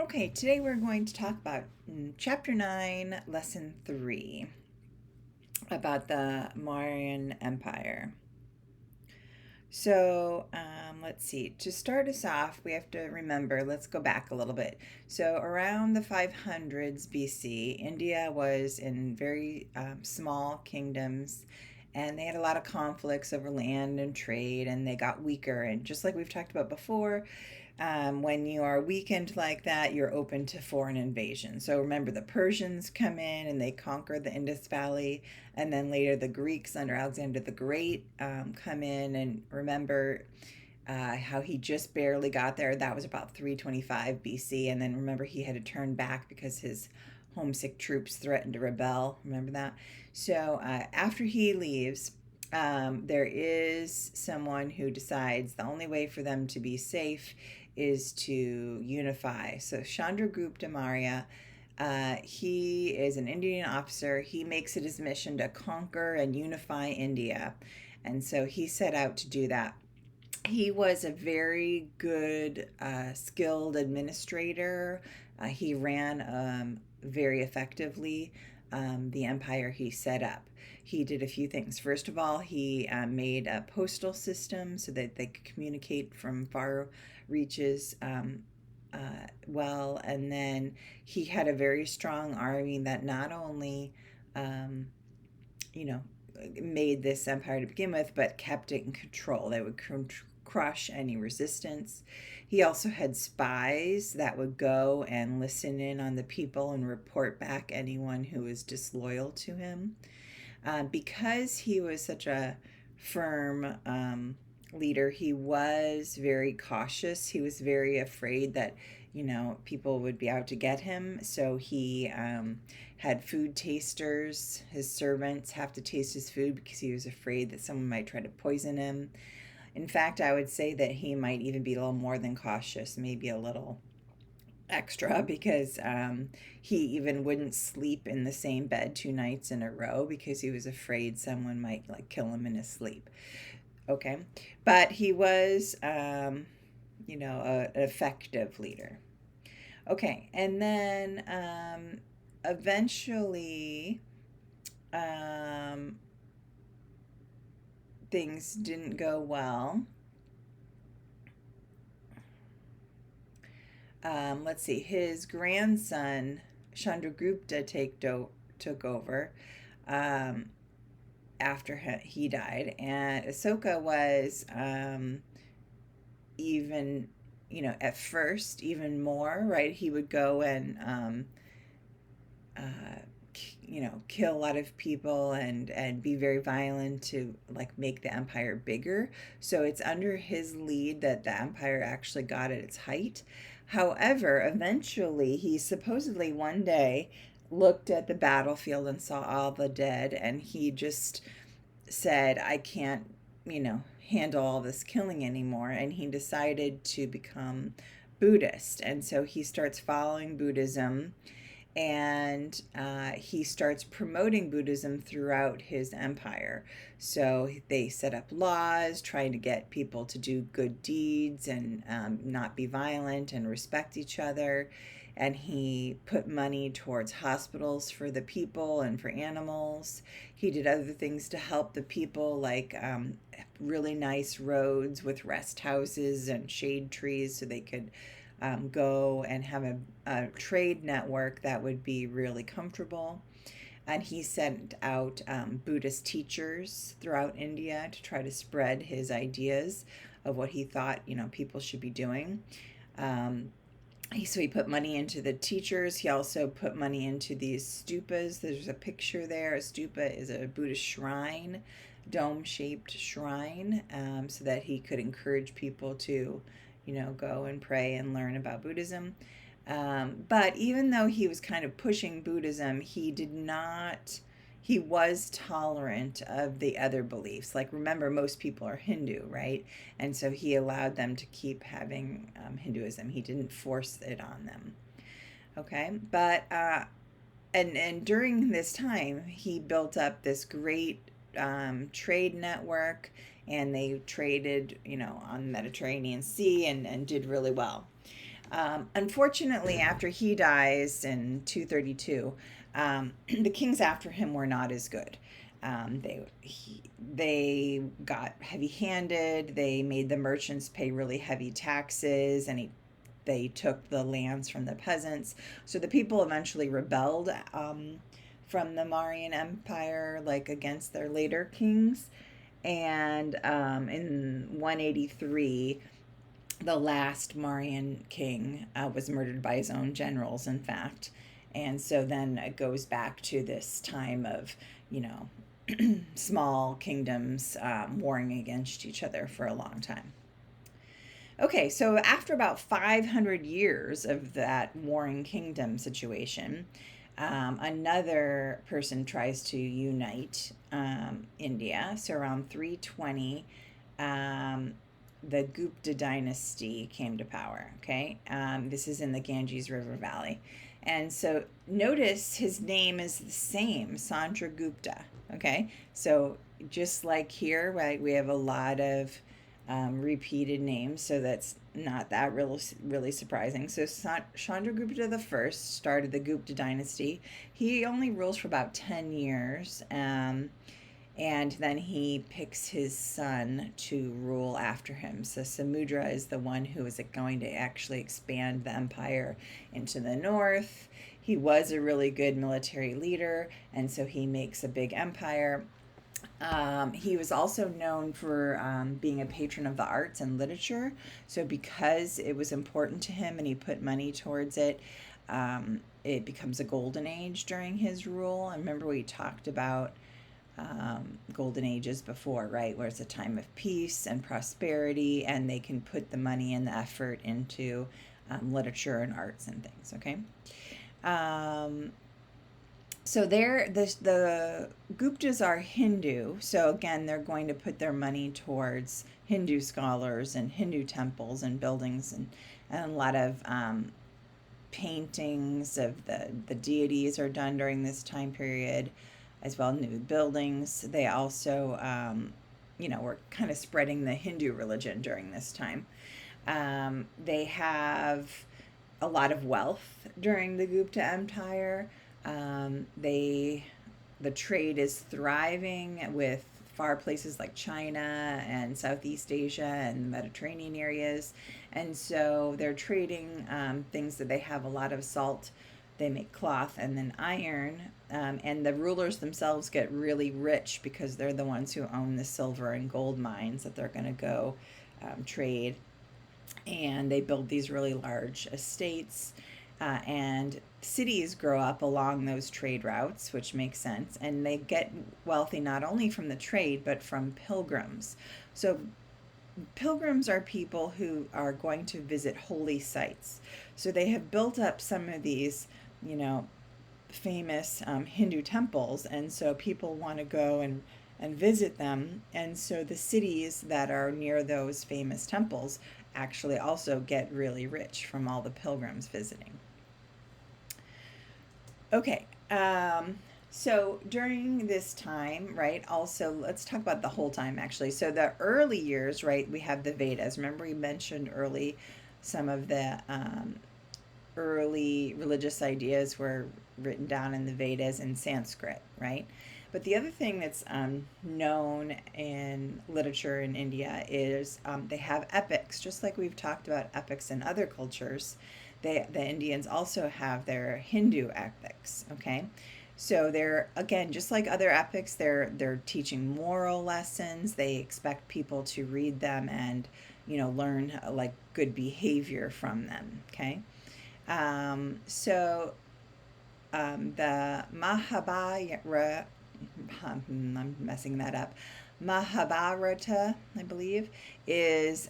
Okay, today we're going to talk about Chapter 9, Lesson 3, about the Mauryan Empire. Let's see. To start us off, we have to remember, let's go back a little bit. So, around the 500s BC, India was in very small kingdoms, and they had a lot of conflicts over land and trade, and they got weaker. And just like we've talked about before, when you are weakened like that, you're open to foreign invasion. So remember, the Persians come in and they conquer the Indus Valley, and then later the Greeks under Alexander the Great come in. And remember how he just barely got there. That was about 325 BC. And then remember, he had to turn back because his homesick troops threatened to rebel. Remember that? So after he leaves, there is someone who decides the only way for them to be safe is to unify. So Chandragupta Maurya, he is an Indian officer. He makes it his mission to conquer and unify India. And so he set out to do that. He was a very good, skilled administrator. He ran very effectively the empire he set up. He did a few things. First of all, he made a postal system so that they could communicate from far reaches well. And then he had a very strong army that not only, um, you know, made this empire to begin with, but kept it in control. They would crush any resistance. He also had spies that would go and listen in on the people and report back anyone who was disloyal to him. Because he was such a firm leader, he was very cautious. He was very afraid that, people would be out to get him. So he had food tasters. His servants have to taste his food because he was afraid that someone might try to poison him. In fact, I would say that he might even be a little more than cautious, maybe a little extra, because he even wouldn't sleep in the same bed 2 nights in a row because he was afraid someone might like kill him in his sleep. Okay, but he was, an effective leader. Okay, and then eventually um, things didn't go well. Let's see, his grandson Chandragupta took over um, after he died, and Ashoka was even, at first even more, right? He would go and uh, kill a lot of people and be very violent to like make the empire bigger. So it's under his lead that the empire actually got at its height. However, eventually he supposedly one day looked at the battlefield and saw all the dead, and he just said, I can't, handle all this killing anymore. And he decided to become Buddhist. And so he starts following Buddhism, and he starts promoting Buddhism throughout his empire. So they set up laws trying to get people to do good deeds and not be violent and respect each other. And he put money towards hospitals for the people and for animals. He did other things to help the people, like really nice roads with rest houses and shade trees so they could go and have a trade network that would be really comfortable. And he sent out Buddhist teachers throughout India to try to spread his ideas of what he thought, people should be doing. Um, so he put money into the teachers. He also put money into these stupas. There's a picture there. A stupa is a Buddhist shrine, dome-shaped shrine, so that he could encourage people to, go and pray and learn about Buddhism. But even though he was kind of pushing Buddhism, he was tolerant of the other beliefs. Like, remember, most people are Hindu, right? And so he allowed them to keep having Hinduism. He didn't force it on them. Okay, but and during this time, he built up this great trade network, and they traded, on the Mediterranean Sea, and did really well. Unfortunately, after he dies in 232, the kings after him were not as good. They got heavy-handed. They made the merchants pay really heavy taxes, and they took the lands from the peasants. So the people eventually rebelled from the Mauryan Empire, like against their later kings. And in 183, the last Mauryan king was murdered by his own generals, in fact. And so then it goes back to this time of, you know, small kingdoms warring against each other for a long time. Okay, so after about 500 years of that warring kingdom situation, another person tries to unite India. So around 320, the Gupta dynasty came to power. Okay, this is in the Ganges River Valley. And so notice his name is the same, Chandragupta. Okay, so just like here, right, we have a lot of repeated names, so that's not that really surprising. So Chandragupta the First started the Gupta dynasty. He only rules for about 10 years, and then he picks his son to rule after him. So Samudra is the one who is going to actually expand the empire into the north. He was a really good military leader, and so he makes a big empire. He was also known for being a patron of the arts and literature. So, because it was important to him and he put money towards it, it becomes a golden age during his rule. I remember we talked about golden ages before, right? Where it's a time of peace and prosperity, and they can put the money and the effort into literature and arts and things, okay? So the Guptas are Hindu. So again, they're going to put their money towards Hindu scholars and Hindu temples and buildings, and a lot of paintings of the deities are done during this time period, as well as new buildings. They also, were kind of spreading the Hindu religion during this time. They have a lot of wealth during the Gupta Empire. The trade is thriving with far places like China and Southeast Asia and the Mediterranean areas, and so they're trading things that they have a lot of salt. They make cloth and then iron, and the rulers themselves get really rich because they're the ones who own the silver and gold mines that they're going to go trade, and they build these really large estates. And cities grow up along those trade routes, which makes sense, and they get wealthy not only from the trade but from pilgrims. So pilgrims are people who are going to visit holy sites. So they have built up some of these, famous Hindu temples, and so people want to go and visit them. And so the cities that are near those famous temples actually also get really rich from all the pilgrims visiting. Okay, so during this time, right, also let's talk about the whole time actually. So the early years, right, we have the Vedas. Remember we mentioned some of the early religious ideas were written down in the Vedas in Sanskrit, right? But the other thing that's known in literature in India is they have epics, just like we've talked about epics in other cultures. The Indians also have their Hindu epics, okay? So they're, again, just like other epics, they're teaching moral lessons. They expect people to read them and, learn like good behavior from them, okay? The Mahabharata, I'm messing that up. Mahabharata, I believe, is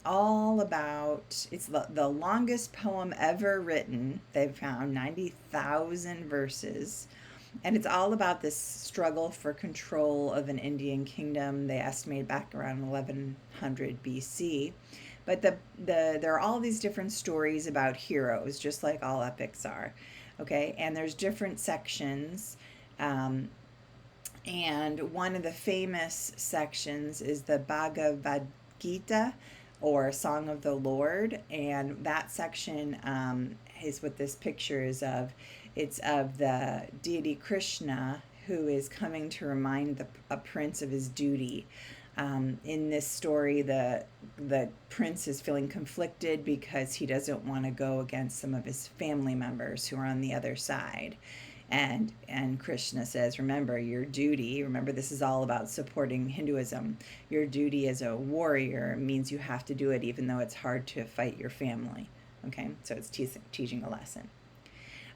all about, it's the longest poem ever written. They've found 90,000 verses. And it's all about this struggle for control of an Indian kingdom. They estimate back around 1100 BC. But there are all these different stories about heroes, just like all epics are. Okay, and there's different sections. And one of the famous sections is the Bhagavad Gita, or Song of the Lord. And that section is what this picture is of. It's of the deity Krishna, who is coming to remind a prince of his duty. In this story, the prince is feeling conflicted because he doesn't want to go against some of his family members who are on the other side. And Krishna says, remember your duty. Remember, this is all about supporting Hinduism. Your duty as a warrior means you have to do it even though it's hard to fight your family. Okay, so it's teaching a lesson.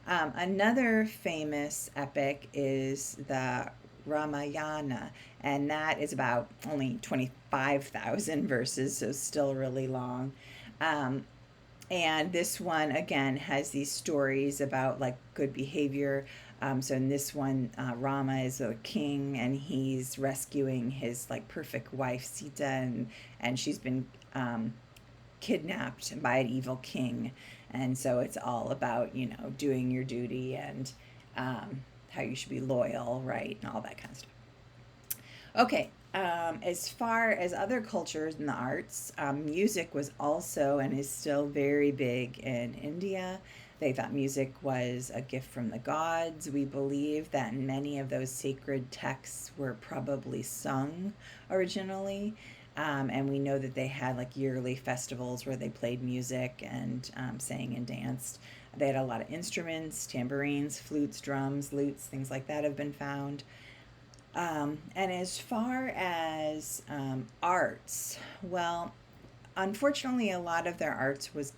Another famous epic is the Ramayana, and that is about only 25,000 verses, so still really long. And this one, again, has these stories about like good behavior. So in this one, Rama is a king, and he's rescuing his like perfect wife Sita, and she's been kidnapped by an evil king. And so it's all about, you know, doing your duty and how you should be loyal, right, and all that kind of stuff. Okay, as far as other cultures and the arts, music was also and is still very big in India. They thought music was a gift from the gods. We believe that many of those sacred texts were probably sung originally. And we know that they had like yearly festivals where they played music and sang and danced. They had a lot of instruments, tambourines, flutes, drums, lutes, things like that have been found. And as far as arts, well, unfortunately, a lot of their arts was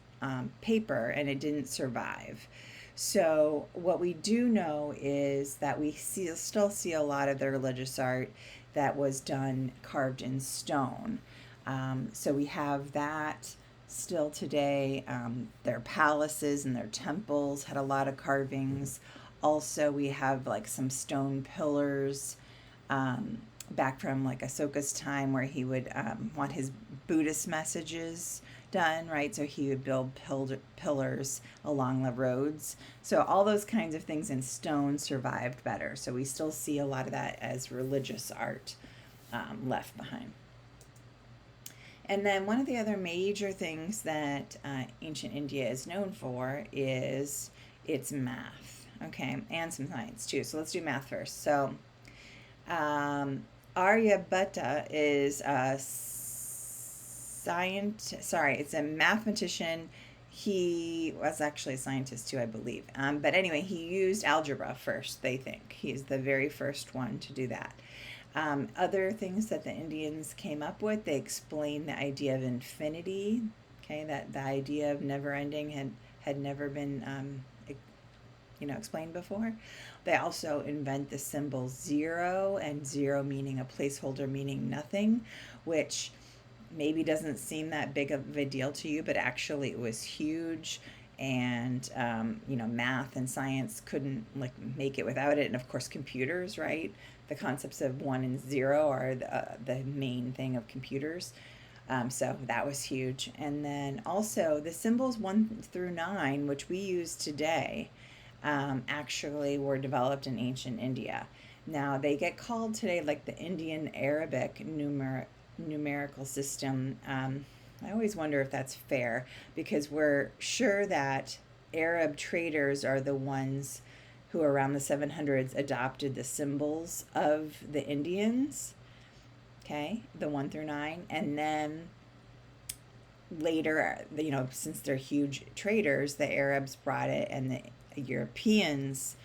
paper and it didn't survive. So, what we do know is that still see a lot of their religious art that was done carved in stone. So, we have that still today. Their palaces and their temples had a lot of carvings. Also, we have like some stone pillars back from like Ahsoka's time where he would want his Buddhist messages done, right? So he would build pillars along the roads. So all those kinds of things in stone survived better. So we still see a lot of that as religious art left behind. And then one of the other major things that ancient India is known for is its math, okay, and some science too. So let's do math first. So Aryabhatta is a it's a mathematician. He was actually a scientist too, I believe. But anyway, he used algebra first, they think. He's the very first one to do that. Other things that the Indians came up with, they explained the idea of infinity, okay, that the idea of never ending had never been explained before. They also invent the symbol zero, and zero meaning a placeholder meaning nothing, which maybe doesn't seem that big of a deal to you, but actually it was huge. And math and science couldn't like make it without it, and of course computers, right? The concepts of one and zero are the main thing of computers. So that was huge. And then also the symbols 1 through 9, which we use today, actually were developed in ancient India. Now they get called today like the Indian Arabic numerical system. I always wonder if that's fair, because we're sure that Arab traders are the ones who around the 700s adopted the symbols of the Indians, okay, the 1 through 9, and then later, since they're huge traders, the Arabs brought it, and the Europeans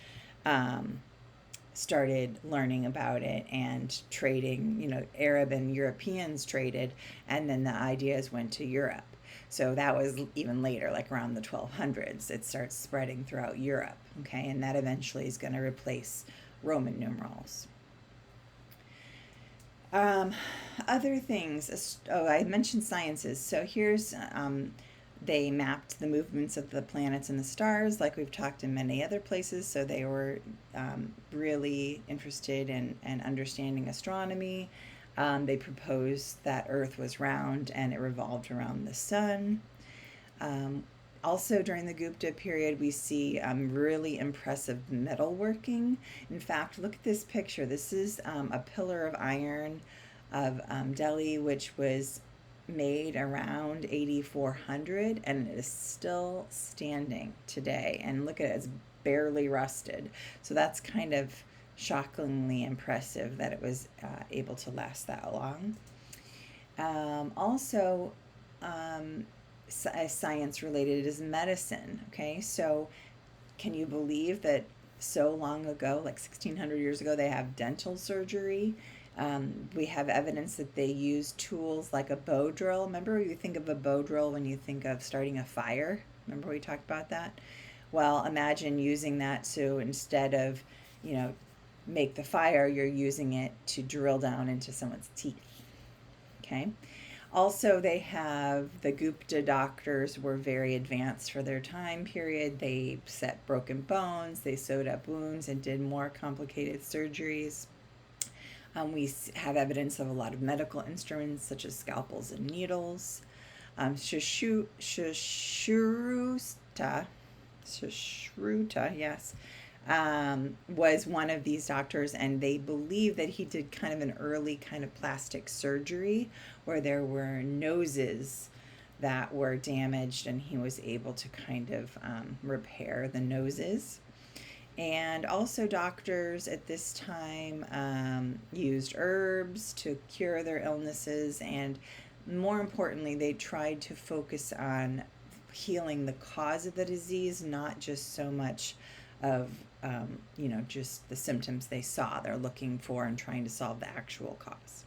started learning about it and trading. Arab and Europeans traded, and then the ideas went to Europe. So that was even later, like around the 1200s, it starts spreading throughout Europe, okay, and that eventually is going to replace Roman numerals. Other things, I mentioned sciences. So here's, they mapped the movements of the planets and the stars, like we've talked in many other places. So they were really interested in understanding astronomy. They proposed that Earth was round and it revolved around the sun. Also, during the Gupta period, we see really impressive metalworking. In fact, look at this picture. This is a pillar of iron of Delhi, which was made around 8400, and it is still standing today. And look at it, it's barely rusted. So that's kind of shockingly impressive that it was able to last that long. Also, science related is medicine. Okay, so can you believe that so long ago, like 1600 years ago, they have dental surgery? We have evidence that they use tools like a bow drill. Remember, you think of a bow drill when you think of starting a fire? Remember we talked about that? Well, imagine using that to, instead of, you know, make the fire, you're using it to drill down into someone's teeth. Okay. Also, they have the Gupta doctors were very advanced for their time period. They set broken bones, they sewed up wounds, and did more complicated surgeries. We have evidence of a lot of medical instruments such as scalpels and needles. Sushruta, yes, was one of these doctors, and they believe that he did kind of an early kind of plastic surgery where there were noses that were damaged, and he was able to kind of repair the noses. And also, doctors at this time used herbs to cure their illnesses, and more importantly, they tried to focus on healing the cause of the disease, not just so much of just the symptoms they saw. They're looking for and trying to solve the actual cause.